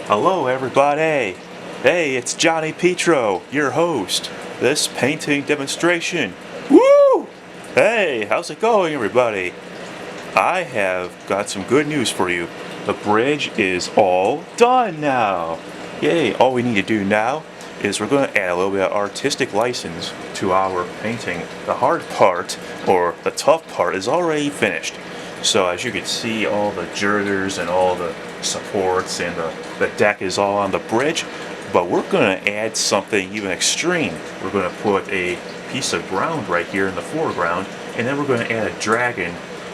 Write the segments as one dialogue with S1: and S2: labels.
S1: Hello everybody! Hey, it's Johnny Petro, your host. This painting demonstration. Woo! Hey, how's it going everybody? I have got some good news for you. The bridge is all done now. Yay, all we need to do now is we're going to add a little bit of artistic license to our painting. The hard part, or the tough part, is already finished. So as you can see, all the girders and all the supports and the deck is all on the bridge, but we're going to add something even extreme. We're going to put a piece of ground right here in the foreground, and then we're going to add a dragon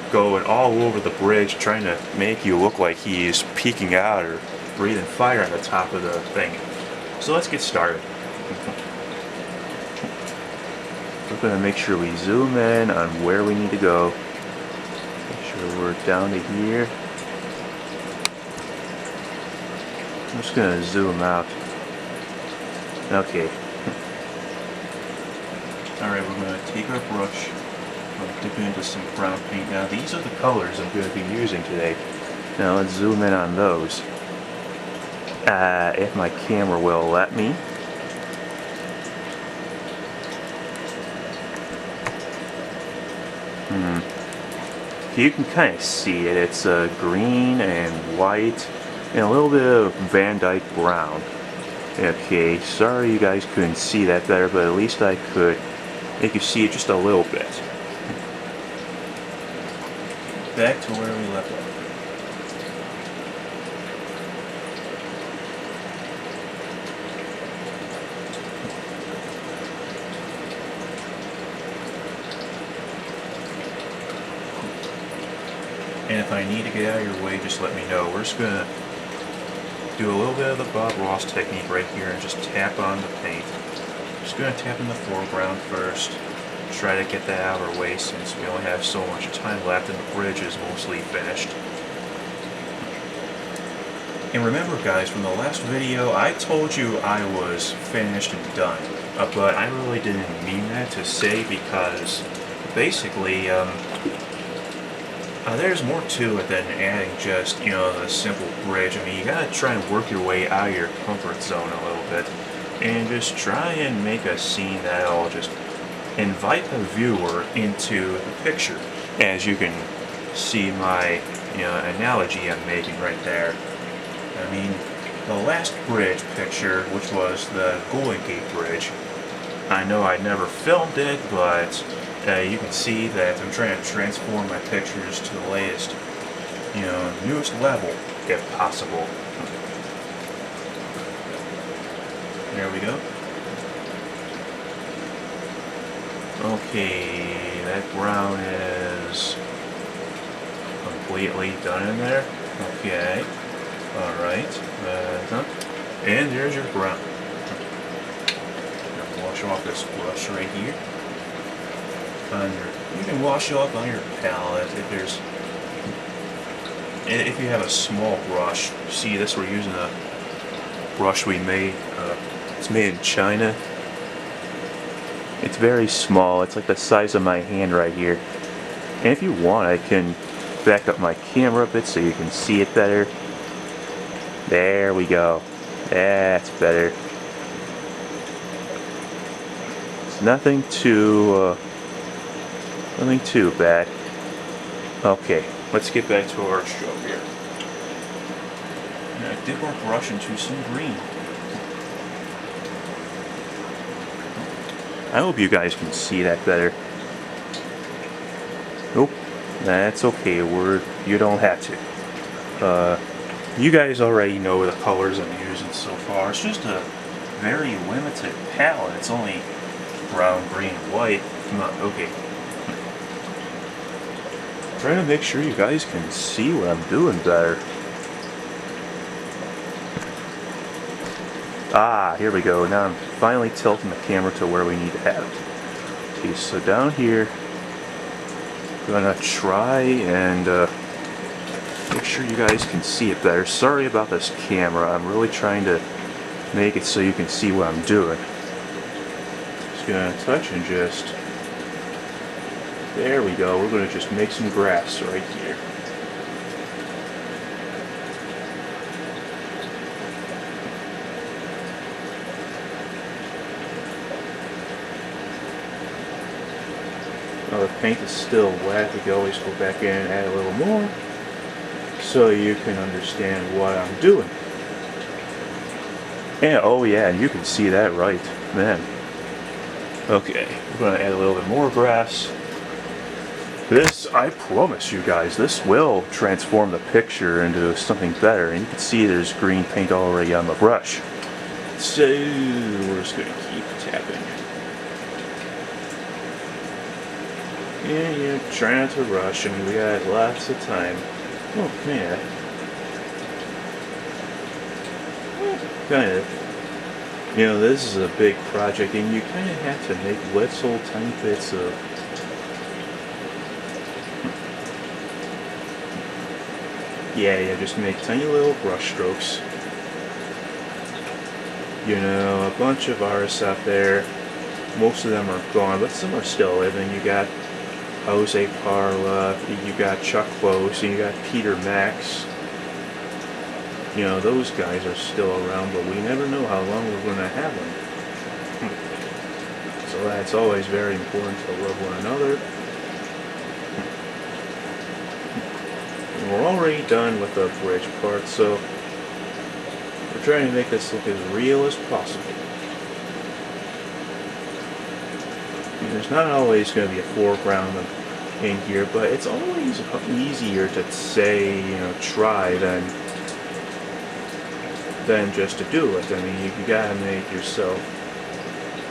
S1: going all over the bridge, trying to make you look like he's peeking out or breathing fire on the top of the thing. So let's get started. We're going to make sure we zoom in on where we need to go. Make sure we're down to here. I'm just going to zoom out. Okay. Alright, we're going to take our brush. I'm going to dip into some brown paint. Now these are the colors I'm going to be using today. Now let's zoom in on those. If my camera will let me. You can kind of see it. It's green and white and a little bit of Van Dyke brown. Okay, sorry you guys couldn't see that better, but at least I could make you see it just a little bit. Back to where we left off. And if I need to get out of your way, just let me know. We're just going to do a little bit of the Bob Ross technique right here and just tap on the paint. Just going to tap in the foreground first. Try to get that out of our way since we only have so much time left and the bridge is mostly finished. And remember guys, from the last video, I told you I was finished and done. But I really didn't mean that to say, because basically, there's more to it than adding just, the simple bridge. I mean, you gotta try and work your way out of your comfort zone a little bit, and just try and make a scene that'll just invite the viewer into the picture. As you can see my, analogy I'm making right there. I mean, the last bridge picture, which was the Golden Gate Bridge, I know I never filmed it, but you can see that I'm trying to transform my pictures to the latest, newest level, if possible. There we go. Okay, that brown is completely done in there. Okay, alright. And there's your brown. Now wash off this brush right here. You can wash off on your palette if you have a small brush. See this, we're using a brush we made, it's made in China. It's very small, it's like the size of my hand right here. And if you want, I can back up my camera a bit so you can see it better. There we go. That's better. It's nothing too bad. Okay, let's get back to our stroke here. Now dip our brush into some green. I hope you guys can see that better. Nope, that's okay. You don't have to. You guys already know the colors I'm using so far. It's just a very limited palette. It's only brown, green, and white. Come on, okay. Trying to make sure you guys can see what I'm doing better. Here we go. Now I'm finally tilting the camera to where we need to have it. Okay, so down here, I'm gonna try and make sure you guys can see it better. Sorry about this camera. I'm really trying to make it so you can see what I'm doing. Just gonna touch and just... There we go. We're going to just make some grass right here. paint is still wet, you can always go back in and add a little more so you can understand what I'm doing. And oh yeah, and you can see that right then. Okay, we're going to add a little bit more grass. This, I promise you guys, this will transform the picture into something better. And you can see there's green paint already on the brush. So we're just going to keep tapping. And yeah, try not to rush. I mean, we got lots of time. Oh man. Kind of. You know, this is a big project, and you kind of have to make little tiny bits of. Yeah, just make tiny little brush strokes. You know, a bunch of artists out there. Most of them are gone, but some are still living. You got Jose Parla, you got Chuck Close, and you got Peter Max. You know, those guys are still around, but we never know how long we're going to have them. So that's always very important to love one another. And we're already done with the bridge part, so we're trying to make this look as real as possible. And there's not always going to be a foreground in here, but it's always easier to say, you know, try than just to do it. I mean, you gotta make yourself.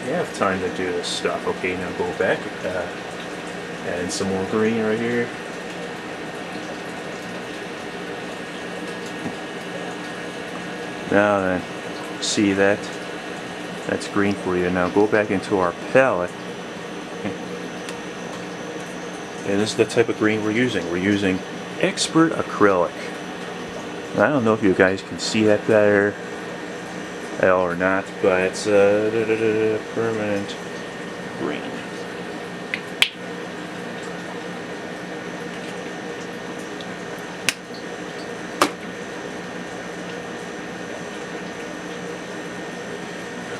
S1: You have time to do this stuff. Okay, now go back. Add some more green right here. Now then, see that? That's green for you. Now go back into our palette. And this is the type of green we're using. We're using Expert Acrylic. I don't know if you guys can see that better or not, but it's permanent green.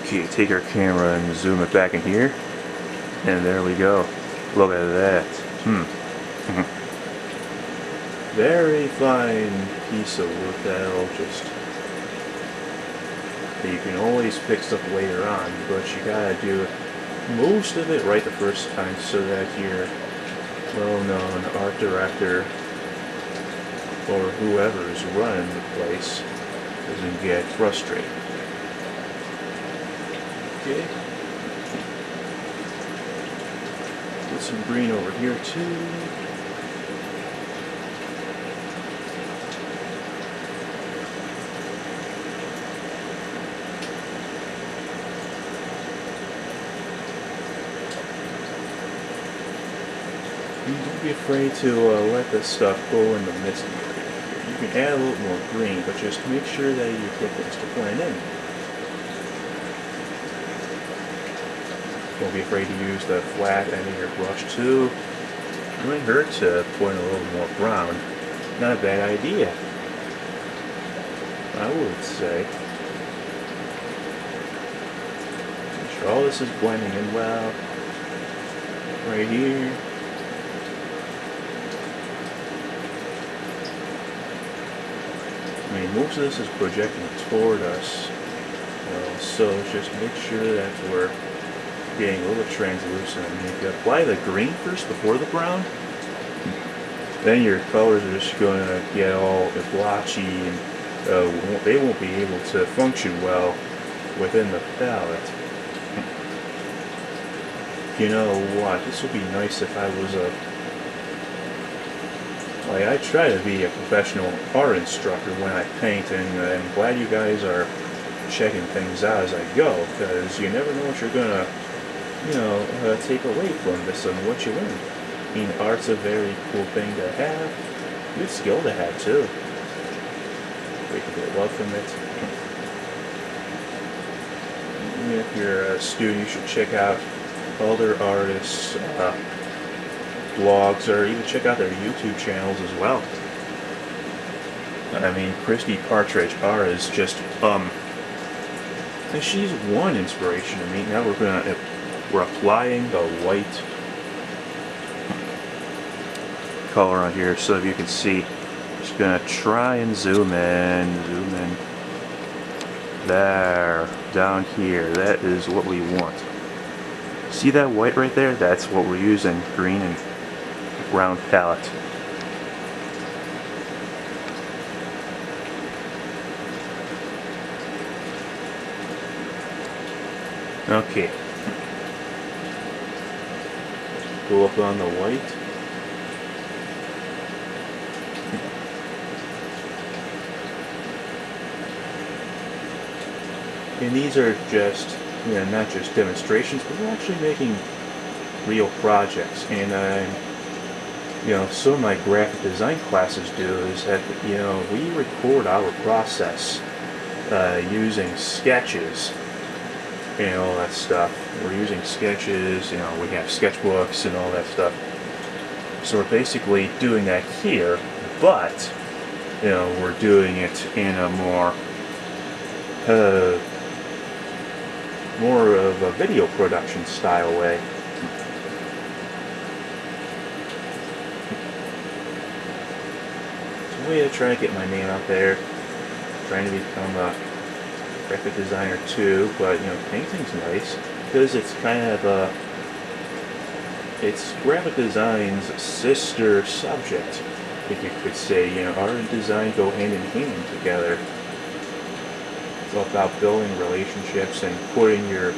S1: Okay, take our camera and zoom it back in here, and there we go. Look at that. Very fine piece of work that'll just. You can always pick stuff later on, but you gotta do most of it right the first time so that your well-known art director or whoever is running the place doesn't get frustrated. Okay. Put some green over here too. Don't be afraid to let this stuff go in the midst of it. You can add a little more green, but just make sure that you get things to blend in. Don't be afraid to use the flat end of your brush too. It might hurt to put in a little more brown. Not a bad idea, I would say. Make sure all this is blending in well. Right here. I mean, most of this is projecting toward us, so just make sure that we're getting a little translucent. I mean, if you apply the green first before the brown, then your colors are just going to get all blotchy and they won't be able to function well within the palette. You know what? This would be nice if I was I try to be a professional art instructor when I paint, and I'm glad you guys are checking things out as I go, because you never know what you're gonna, take away from this and what you learn. I mean, art's a very cool thing to have, good skill to have too. We can get love from it. And if you're a student, you should check out other artists' blogs, or even check out their YouTube channels as well. I mean, Christy Partridge art is just and she's one inspiration to me. Now we're applying the white. color on here so you can see. Just gonna try and zoom in. There, down here, that is what we want. See that white right there? That's what we're using, green and brown palette. Okay. Go up on the white. And these are just, not just demonstrations, but we're actually making real projects. And some of my graphic design classes do is that, we record our process using sketches and all that stuff. We're using sketches, we have sketchbooks and all that stuff. So we're basically doing that here, but, we're doing it in a more of a video production style way. It's a way to try to get my name out there, trying to become a graphic designer too, but painting's nice because it's kind of it's graphic design's sister subject, if you could say. Art and design go hand in hand together. It's all about building relationships and putting your